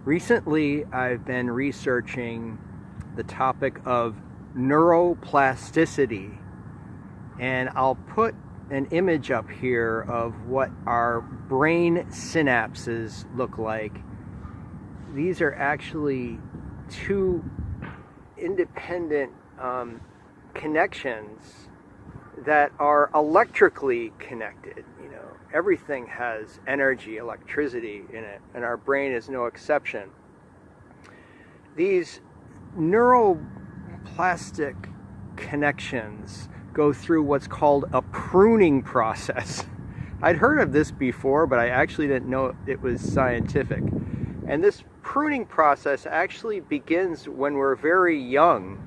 Recently, I've been researching the topic of neuroplasticity, and I'll put an image up here of what our brain synapses look like. These are actually two independent connections that are electrically connected. Everything has energy, electricity in it, and our brain is no exception. These neuroplastic connections go through what's called a pruning process. I'd heard of this before, but I actually didn't know it was scientific. And this pruning process actually begins when we're very young.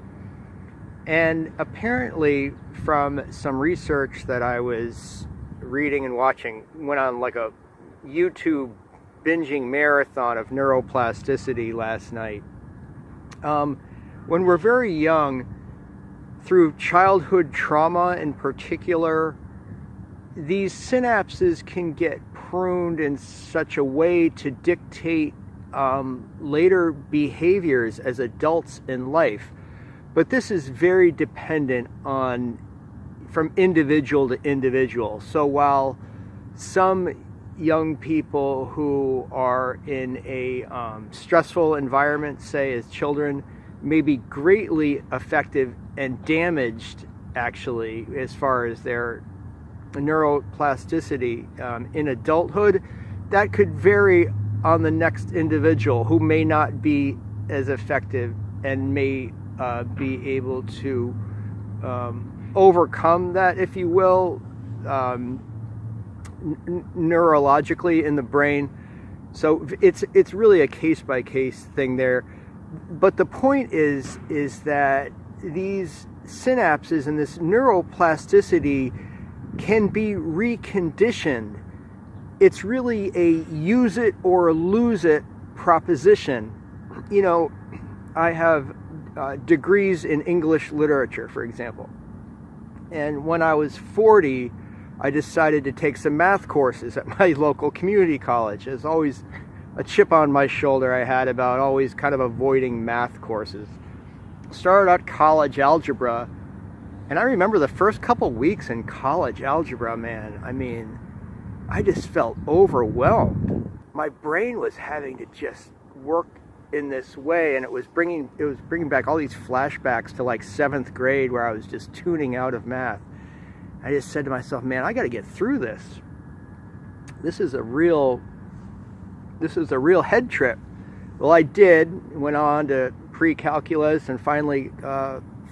And apparently, from some research that I was reading and watching, went on like a YouTube binging marathon of neuroplasticity last night. When we're very young, through childhood trauma in particular, these synapses can get pruned in such a way to dictate later behaviors as adults in life. But this is very dependent from individual to individual. So while some young people who are in a stressful environment, say as children, may be greatly affected and damaged, actually, as far as their neuroplasticity in adulthood, that could vary on the next individual who may not be as effective and may be able to overcome that, if you will, neurologically in the brain. So it's really a case-by-case thing there. But the point is that these synapses and this neuroplasticity can be reconditioned. It's really a use it or lose it proposition. I have degrees in English literature, for example. And when I was 40, I decided to take some math courses at my local community college. There's always a chip on my shoulder I had about always kind of avoiding math courses. Started out college algebra, and I remember the first couple weeks in college algebra, man, I just felt overwhelmed. My brain was having to just work in this way, and it was bringing back all these flashbacks to like 7th grade where I was just tuning out of math. I just said to myself, man, I got to get through this. This is a real head trip. Well, I did. Went on to pre-calculus and finally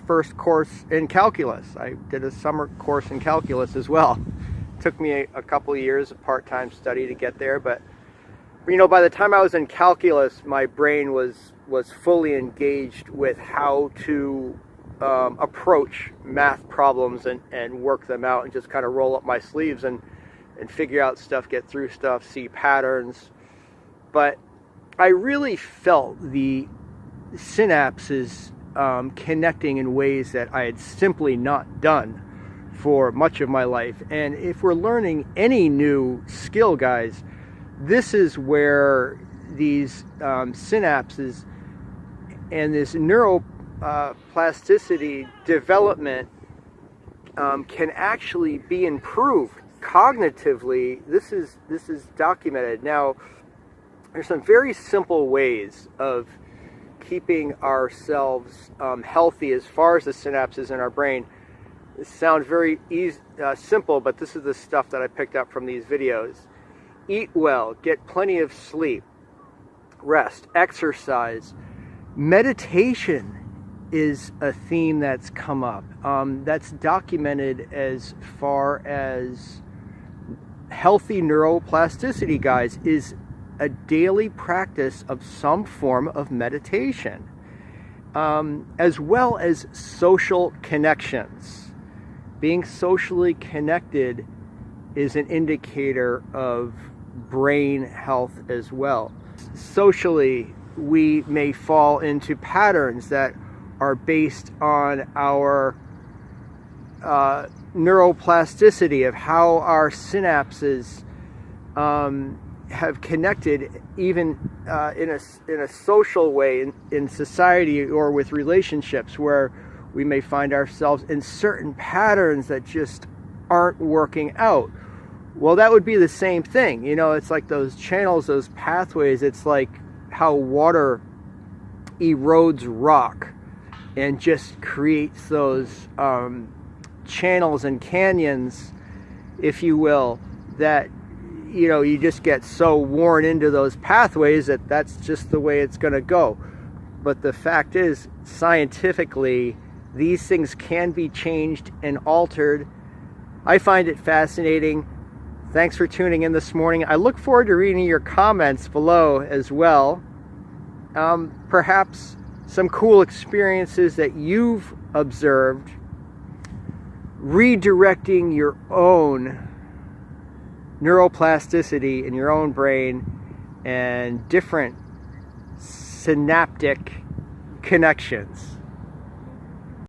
first course in calculus. I did a summer course in calculus as well. Took me a couple of years of part-time study to get there, but by the time I was in calculus, my brain was fully engaged with how to approach math problems and work them out, and just kind of roll up my sleeves and figure out stuff, get through stuff, see patterns. But I really felt the synapses connecting in ways that I had simply not done for much of my life. And if we're learning any new skill, guys, this is where these synapses and this neuroplasticity development can actually be improved cognitively. This is documented. Now, there's some very simple ways of keeping ourselves healthy as far as the synapses in our brain. This sounds very simple, but this is the stuff that I picked up from these videos. Eat well, get plenty of sleep, rest, exercise. Meditation is a theme that's come up. That's documented as far as healthy neuroplasticity, guys, is a daily practice of some form of meditation, as well as social connections. Being socially connected is an indicator of brain health as well. Socially, we may fall into patterns that are based on our neuroplasticity of how our synapses have connected even in a social way in society or with relationships, where we may find ourselves in certain patterns that just aren't working out. Well, that would be the same thing. You know, it's like those channels, those pathways. It's like how water erodes rock and just creates those channels and canyons, if you will, that, you know, you just get so worn into those pathways that that's just the way it's going to go. But the fact is, scientifically, these things can be changed and altered. I find it fascinating. Thanks for tuning in this morning. I look forward to reading your comments below as well. Perhaps some cool experiences that you've observed, redirecting your own neuroplasticity in your own brain and different synaptic connections.